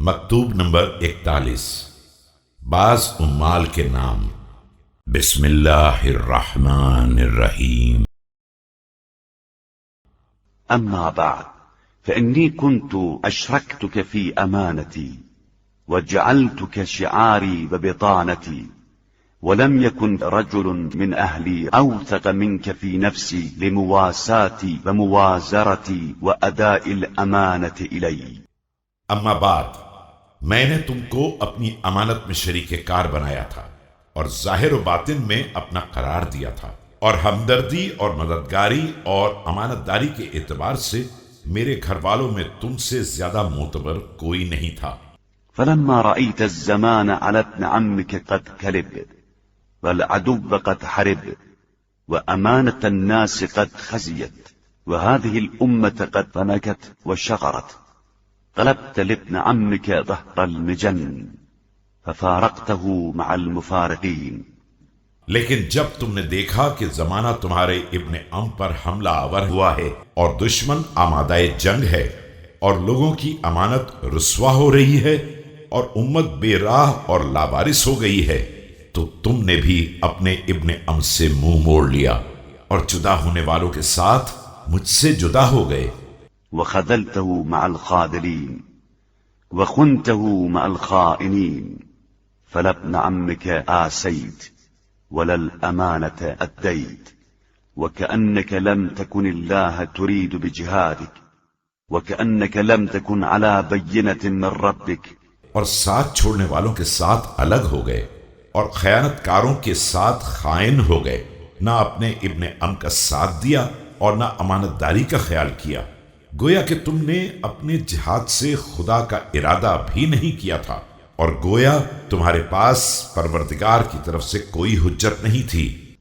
مکتوب نمبر 41 بعض امال کے نام۔ بسم اللہ الرحمن الرحیم۔ أما بعد فإني كنت أشركتك في أمانتي وجعلتك شعاري وبطانتي، ولم يكن رجل من أهلي أوثق منك في نفسي لمواساتي وموازرتي وأداء الأمانة إلي۔ اما بعد میں نے تم کو اپنی امانت میں شریک کار بنایا تھا اور ظاہر و باطن میں اپنا قرار دیا تھا، اور ہمدردی اور مددگاری اور امانت داری کے اعتبار سے میرے گھر والوں میں تم سے زیادہ معتبر کوئی نہیں تھا۔ فلما رأيت الزمان على ابن عمك قد كلب والعدو قد حرب وأمانة الناس قد خزيت وهذه الأمة قد فنكت وشغرت، طلبت لابن عمك ظهر المجن ففارقته مع المفارقين۔ لیکن جب تم نے دیکھا کہ زمانہ تمہارے ابن ام پر حملہ آور ہوا ہے اور دشمن آمادہ جنگ ہے اور لوگوں کی امانت رسوا ہو رہی ہے اور امت بے راہ اور لاوارث ہو گئی ہے، تو تم نے بھی اپنے ابن ام سے منہ موڑ لیا اور جدا ہونے والوں کے ساتھ مجھ سے جدا ہو گئے۔ وخذلته مع الخاذلين وخنته مع الخائنين، فلا ابن عمك آسيت ولا الأمانة أديت، وكأنك لم تكن الله تريد بجهادك، وكأنك لم تكن على بينة من ربك۔ اور ساتھ چھوڑنے والوں کے ساتھ الگ ہو گئے اور خیانت کاروں کے ساتھ خائن ہو گئے، نہ اپنے ابن ام کا ساتھ دیا اور نہ امانت داری کا خیال کیا، گویا کہ تم نے اپنے جہاد سے خدا کا ارادہ بھی نہیں کیا تھا، اور گویا تمہارے پاس پروردگار کی طرف سے کوئی حجت نہیں تھی۔